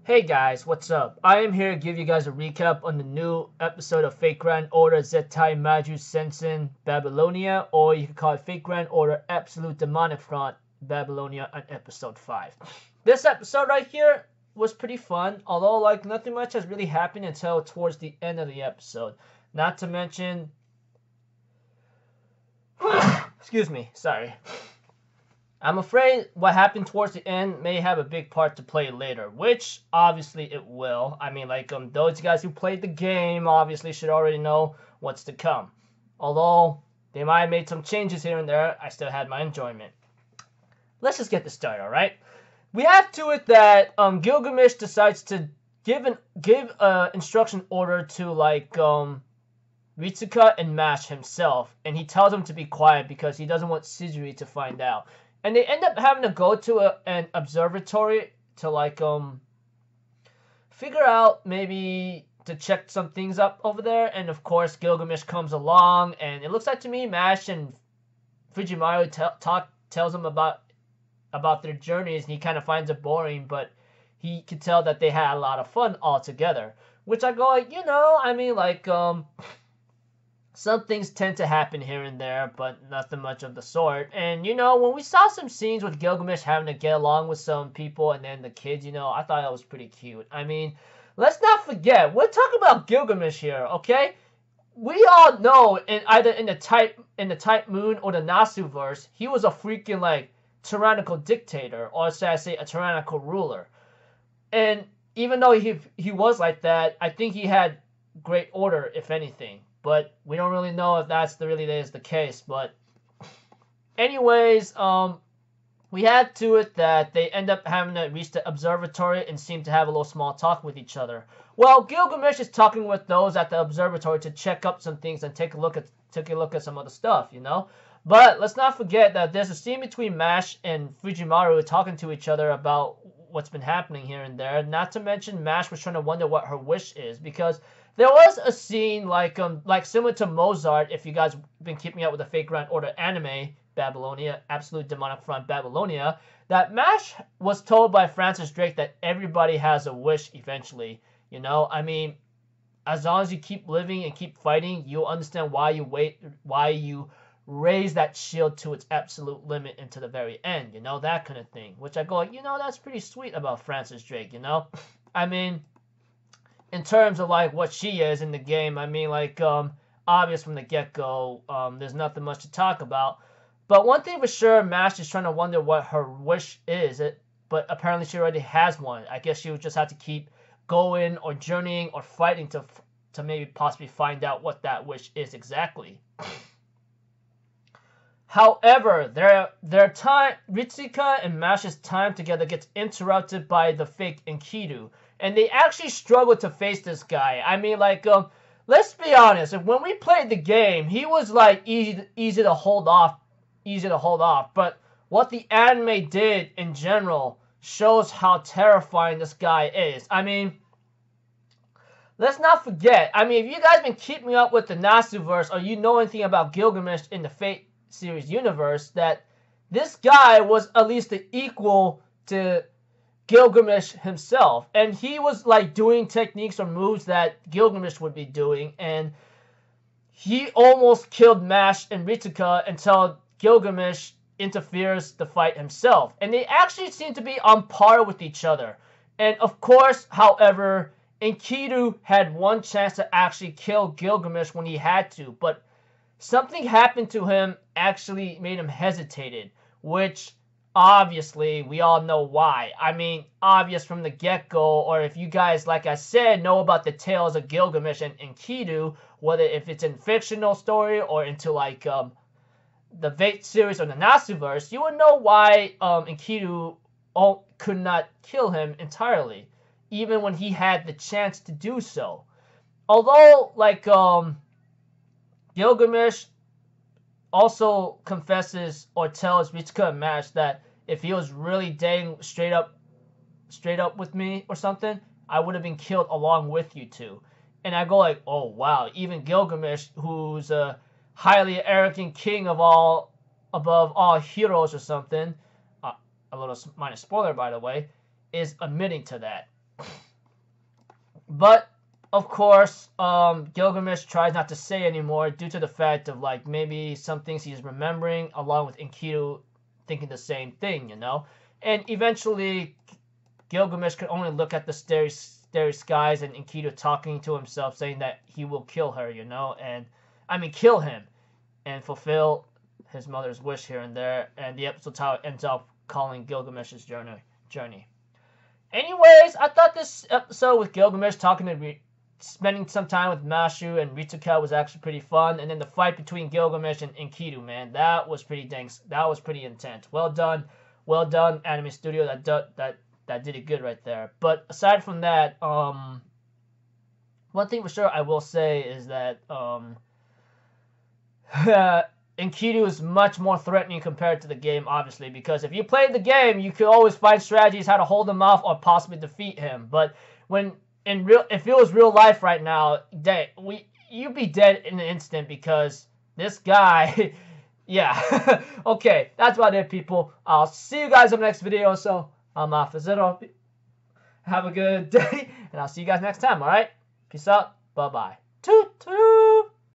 Hey guys, what's up? I am here to give you guys a recap on the new episode of Fate Grand Order Zettai Maju Sensen Babylonia, or you can call it Fate Grand Order Absolute Demonic Front Babylonia on episode 5. This episode right here was pretty fun, although like nothing much has really happened until towards the end of the episode. Not to mention excuse me, sorry. I'm afraid what happened towards the end may have a big part to play later, which obviously it will. I mean, like, those guys who played the game obviously should already know what's to come. Although they might have made some changes here and there, I still had my enjoyment. Let's just get this started, alright? We have to it that Gilgamesh decides to give instruction order to, like, Ritsuka and Mash himself, and he tells them to be quiet because he doesn't want Suzui to find out. And they end up having to go to an observatory to like figure out maybe to check some things up over there. And of course Gilgamesh comes along, and it looks like to me Mash and Fujimaru tells him about their journeys, and he kind of finds it boring, but he could tell that they had a lot of fun all together. Which I go like, I mean like some things tend to happen here and there, but nothing much of the sort. And, when we saw some scenes with Gilgamesh having to get along with some people and then the kids, I thought that was pretty cute. I mean, let's not forget, we're talking about Gilgamesh here, okay? We all know either in the Type Moon or the Nasuverse, he was a freaking, like, tyrannical dictator, or should I say a tyrannical ruler. And even though he was like that, I think he had great order, if anything. But we don't really know if that's really is the case. But anyways, we had to it that they end up having to reach the observatory and seem to have a little small talk with each other. Well, Gilgamesh is talking with those at the observatory to check up some things and take a look at some other stuff, But let's not forget that there's a scene between Mash and Fujimaru talking to each other about what's been happening here and there. Not to mention Mash was trying to wonder what her wish is, because there was a scene like similar to Mozart, if you guys been keeping up with the Fate Grand Order anime, Babylonia, Absolute Demonic Front Babylonia, that Mash was told by Francis Drake that everybody has a wish eventually. I mean, as long as you keep living and keep fighting, you'll understand why you raise that shield to its absolute limit into the very end, that kind of thing. Which I go like, that's pretty sweet about Francis Drake, I mean, in terms of like what she is in the game, I mean like obvious from the get-go, there's nothing much to talk about. But one thing for sure, Mash is trying to wonder what her wish is, but apparently she already has one. I guess she would just have to keep going or journeying or fighting to maybe possibly find out what that wish is exactly. However, their time, Ritsuka and Mash's time together gets interrupted by the fake Enkidu, and they actually struggle to face this guy. I mean, like, let's be honest. When we played the game, he was like easy to hold off. But what the anime did in general shows how terrifying this guy is. I mean, let's not forget. I mean, if you guys been keeping up with the Nasuverse, or you know anything about Gilgamesh in the Fate series universe, that this guy was at least the equal to Gilgamesh himself, and he was like doing techniques or moves that Gilgamesh would be doing, and he almost killed Mash and Ritsuka until Gilgamesh interferes to fight himself, and they actually seem to be on par with each other. And of course, however, Enkidu had one chance to actually kill Gilgamesh when he had to, but something happened to him actually made him hesitated, which obviously we all know why. I mean, obvious from the get-go, or if you guys, like I said, know about the tales of Gilgamesh and Enkidu, whether if it's in fictional story or into like the Fate series or the Nasuverse, you would know why Enkidu could not kill him entirely, even when he had the chance to do so. Although, like, Gilgamesh also confesses or tells Ritsuka and Mash that if he was really dang straight up with me or something, I would have been killed along with you two. And I go like, oh wow, even Gilgamesh, who's a highly arrogant king above all heroes or something, a little minor spoiler by the way, is admitting to that. But of course, Gilgamesh tries not to say anymore due to the fact of like maybe some things he's remembering, along with Enkidu thinking the same thing, you know. And eventually, Gilgamesh could only look at the starry skies and Enkidu talking to himself, saying that he will kill her, you know, and I mean kill him and fulfill his mother's wish here and there. And the episode title ends up calling Gilgamesh's journey. Anyways, I thought this episode with Gilgamesh talking to spending some time with Mashu and Ritsuka was actually pretty fun, and then the fight between Gilgamesh and Enkidu, man, that was pretty intense. Well done, Anime Studio. That did it good right there. But aside from that, one thing for sure I will say is that Enkidu is much more threatening compared to the game, obviously, because if you played the game, you could always find strategies how to hold him off or possibly defeat him. But if it was real life right now, you'd be dead in an instant because this guy, yeah. Okay, that's about it, people. I'll see you guys in the next video. So I'm off. Have a good day, and I'll see you guys next time. All right, peace out. Bye bye. Toot toot.